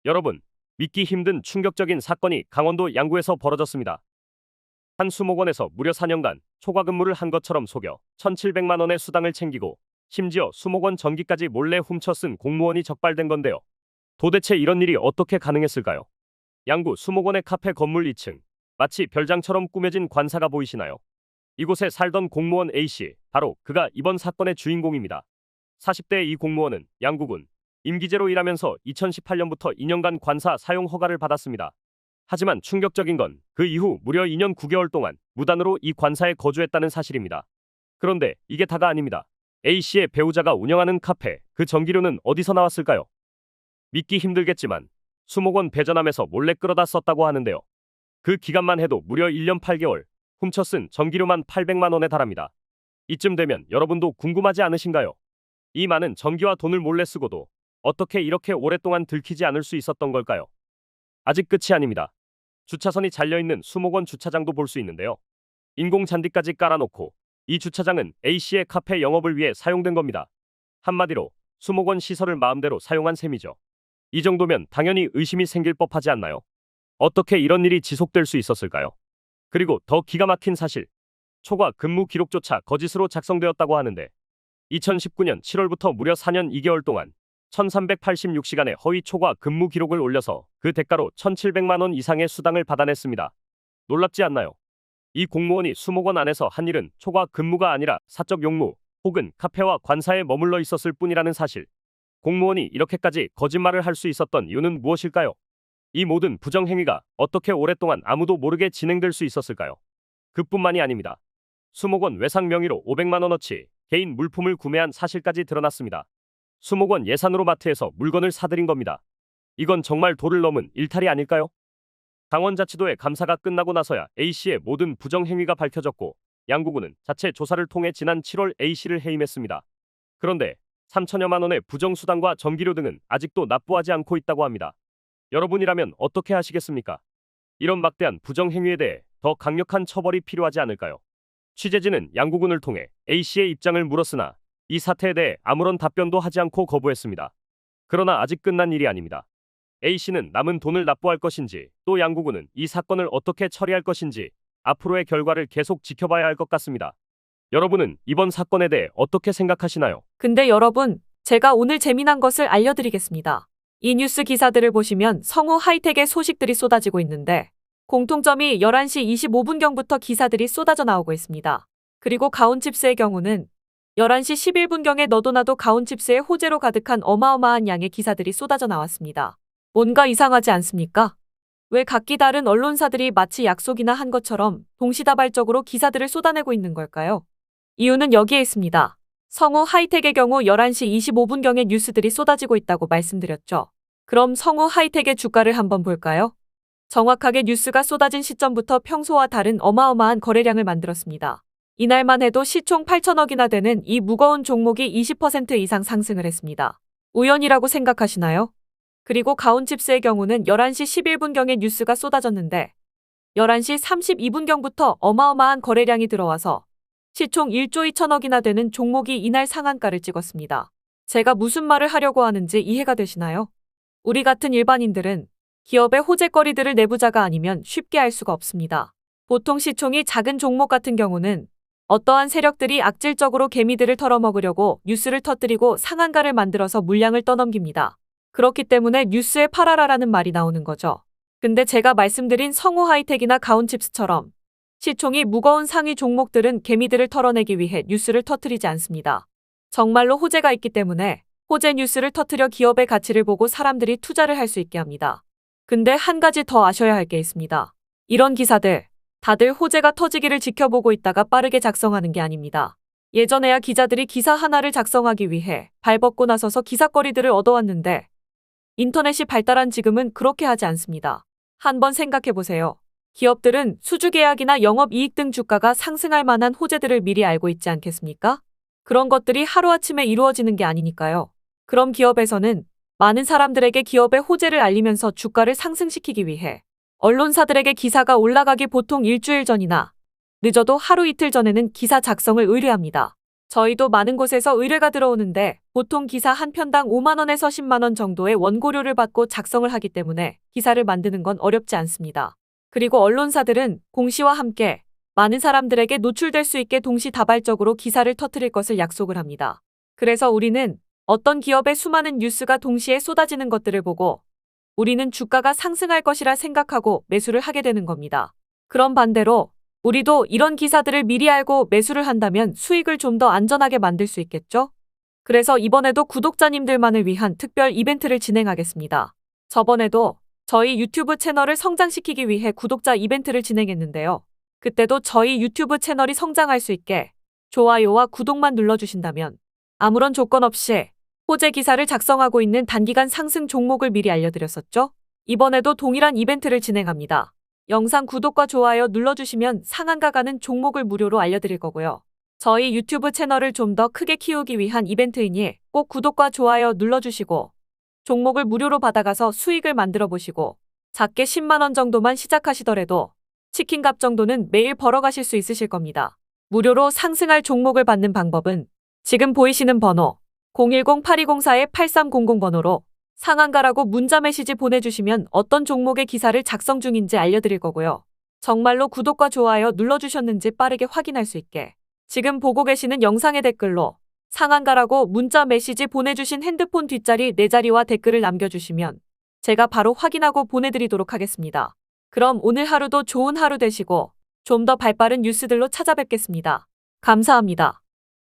여러분, 믿기 힘든 충격적인 사건이 강원도 양구에서 벌어졌습니다. 한 수목원에서 무려 4년간 초과 근무를 한 것처럼 속여 1,700만 원의 수당을 챙기고 심지어 수목원 전기까지 몰래 훔쳐 쓴 공무원이 적발된 건데요. 도대체 이런 일이 어떻게 가능했을까요? 양구 수목원의 카페 건물 2층, 마치 별장처럼 꾸며진 관사가 보이시나요? 이곳에 살던 공무원 A씨, 바로 그가 이번 사건의 주인공입니다. 40대의 이 공무원은 양구군 임기제로 일하면서 2018년부터 2년간 관사 사용 허가를 받았습니다. 하지만 충격적인 건 그 이후 무려 2년 9개월 동안 무단으로 이 관사에 거주했다는 사실입니다. 그런데 이게 다가 아닙니다. A씨의 배우자가 운영하는 카페, 그 전기료는 어디서 나왔을까요? 믿기 힘들겠지만 수목원 배전함에서 몰래 끌어다 썼다고 하는데요. 그 기간만 해도 무려 1년 8개월, 훔쳐 쓴 전기료만 800만 원에 달합니다. 이쯤 되면 여러분도 궁금하지 않으신가요? 이 많은 전기와 돈을 몰래 쓰고도 어떻게 이렇게 오랫동안 들키지 않을 수 있었던 걸까요? 아직 끝이 아닙니다. 주차선이 잘려있는 수목원 주차장도 볼 수 있는데요. 인공 잔디까지 깔아놓고 이 주차장은 A씨의 카페 영업을 위해 사용된 겁니다. 한마디로 수목원 시설을 마음대로 사용한 셈이죠. 이 정도면 당연히 의심이 생길 법하지 않나요? 어떻게 이런 일이 지속될 수 있었을까요? 그리고 더 기가 막힌 사실, 초과 근무 기록조차 거짓으로 작성되었다고 하는데 2019년 7월부터 무려 4년 2개월 동안 1386시간의 허위 초과 근무 기록을 올려서 그 대가로 1700만 원 이상의 수당을 받아냈습니다. 놀랍지 않나요? 이 공무원이 수목원 안에서 한 일은 초과 근무가 아니라 사적 용무 혹은 카페와 관사에 머물러 있었을 뿐이라는 사실. 공무원이 이렇게까지 거짓말을 할 수 있었던 이유는 무엇일까요? 이 모든 부정행위가 어떻게 오랫동안 아무도 모르게 진행될 수 있었을까요? 그뿐만이 아닙니다. 수목원 외상 명의로 500만 원어치 개인 물품을 구매한 사실까지 드러났습니다. 수목원 예산으로 마트에서 물건을 사들인 겁니다. 이건 정말 도를 넘은 일탈이 아닐까요? 강원자치도의 감사가 끝나고 나서야 A씨의 모든 부정행위가 밝혀졌고 양구군은 자체 조사를 통해 지난 7월 A씨를 해임했습니다. 그런데 3천여만 원의 부정수당과 전기료 등은 아직도 납부하지 않고 있다고 합니다. 여러분이라면 어떻게 하시겠습니까? 이런 막대한 부정행위에 대해 더 강력한 처벌이 필요하지 않을까요? 취재진은 양구군을 통해 A씨의 입장을 물었으나 이 사태에 대해 아무런 답변도 하지 않고 거부했습니다. 그러나 아직 끝난 일이 아닙니다. A씨는 남은 돈을 납부할 것인지 또 양구군은 이 사건을 어떻게 처리할 것인지 앞으로의 결과를 계속 지켜봐야 할 것 같습니다. 여러분은 이번 사건에 대해 어떻게 생각하시나요? 근데 여러분, 제가 오늘 재미난 것을 알려드리겠습니다. 이 뉴스 기사들을 보시면 성우 하이텍의 소식들이 쏟아지고 있는데 공통점이 11시 25분경부터 기사들이 쏟아져 나오고 있습니다. 그리고 가온칩스의 경우는 11시 11분경에 너도 나도 가온칩스의 호재로 가득한 어마어마한 양의 기사들이 쏟아져 나왔습니다. 뭔가 이상하지 않습니까? 왜 각기 다른 언론사들이 마치 약속이나 한 것처럼 동시다발적으로 기사들을 쏟아내고 있는 걸까요? 이유는 여기에 있습니다. 성우 하이텍의 경우 11시 25분경에 뉴스들이 쏟아지고 있다고 말씀드렸죠. 그럼 성우 하이텍의 주가를 한번 볼까요? 정확하게 뉴스가 쏟아진 시점부터 평소와 다른 어마어마한 거래량을 만들었습니다. 이날만 해도 시총 8천억이나 되는 이 무거운 종목이 20% 이상 상승을 했습니다. 우연이라고 생각하시나요? 그리고 가온칩스의 경우는 11시 11분경에 뉴스가 쏟아졌는데 11시 32분경부터 어마어마한 거래량이 들어와서 시총 1조 2천억이나 되는 종목이 이날 상한가를 찍었습니다. 제가 무슨 말을 하려고 하는지 이해가 되시나요? 우리 같은 일반인들은 기업의 호재거리들을 내부자가 아니면 쉽게 알 수가 없습니다. 보통 시총이 작은 종목 같은 경우는 어떠한 세력들이 악질적으로 개미들을 털어먹으려고 뉴스를 터뜨리고 상한가를 만들어서 물량을 떠넘깁니다. 그렇기 때문에 뉴스에 팔아라라는 말이 나오는 거죠. 근데 제가 말씀드린 성우 하이텍이나 가온칩스처럼 시총이 무거운 상위 종목들은 개미들을 털어내기 위해 뉴스를 터뜨리지 않습니다. 정말로 호재가 있기 때문에 호재 뉴스를 터뜨려 기업의 가치를 보고 사람들이 투자를 할 수 있게 합니다. 근데 한 가지 더 아셔야 할 게 있습니다. 이런 기사들, 다들 호재가 터지기를 지켜보고 있다가 빠르게 작성하는 게 아닙니다. 예전에야 기자들이 기사 하나를 작성하기 위해 발벗고 나서서 기사거리들을 얻어왔는데 인터넷이 발달한 지금은 그렇게 하지 않습니다. 한번 생각해보세요. 기업들은 수주계약이나 영업이익 등 주가가 상승할 만한 호재들을 미리 알고 있지 않겠습니까? 그런 것들이 하루아침에 이루어지는 게 아니니까요. 그럼 기업에서는 많은 사람들에게 기업의 호재를 알리면서 주가를 상승시키기 위해 언론사들에게 기사가 올라가기 보통 일주일 전이나 늦어도 하루 이틀 전에는 기사 작성을 의뢰합니다. 저희도 많은 곳에서 의뢰가 들어오는데 보통 기사 한 편당 5만 원에서 10만 원 정도의 원고료를 받고 작성을 하기 때문에 기사를 만드는 건 어렵지 않습니다. 그리고 언론사들은 공시와 함께 많은 사람들에게 노출될 수 있게 동시다발적으로 기사를 터뜨릴 것을 약속을 합니다. 그래서 우리는 어떤 기업의 수많은 뉴스가 동시에 쏟아지는 것들을 보고 우리는 주가가 상승할 것이라 생각하고 매수를 하게 되는 겁니다. 그럼 반대로 우리도 이런 기사들을 미리 알고 매수를 한다면 수익을 좀 더 안전하게 만들 수 있겠죠? 그래서 이번에도 구독자님들만을 위한 특별 이벤트를 진행하겠습니다. 저번에도 저희 유튜브 채널을 성장시키기 위해 구독자 이벤트를 진행했는데요. 그때도 저희 유튜브 채널이 성장할 수 있게 좋아요와 구독만 눌러주신다면 아무런 조건 없이 호재 기사를 작성하고 있는 단기간 상승 종목을 미리 알려드렸었죠? 이번에도 동일한 이벤트를 진행합니다. 영상 구독과 좋아요 눌러주시면 상한가 가는 종목을 무료로 알려드릴 거고요. 저희 유튜브 채널을 좀 더 크게 키우기 위한 이벤트이니 꼭 구독과 좋아요 눌러주시고 종목을 무료로 받아가서 수익을 만들어 보시고 작게 10만 원 정도만 시작하시더라도 치킨값 정도는 매일 벌어가실 수 있으실 겁니다. 무료로 상승할 종목을 받는 방법은 지금 보이시는 번호 010-8204-8300 번호로 상한가라고 문자 메시지 보내주시면 어떤 종목의 기사를 작성 중인지 알려드릴 거고요. 정말로 구독과 좋아요 눌러주셨는지 빠르게 확인할 수 있게 지금 보고 계시는 영상의 댓글로 상한가라고 문자 메시지 보내주신 핸드폰 뒷자리 4자리와 댓글을 남겨주시면 제가 바로 확인하고 보내드리도록 하겠습니다. 그럼 오늘 하루도 좋은 하루 되시고 좀 더 발빠른 뉴스들로 찾아뵙겠습니다. 감사합니다.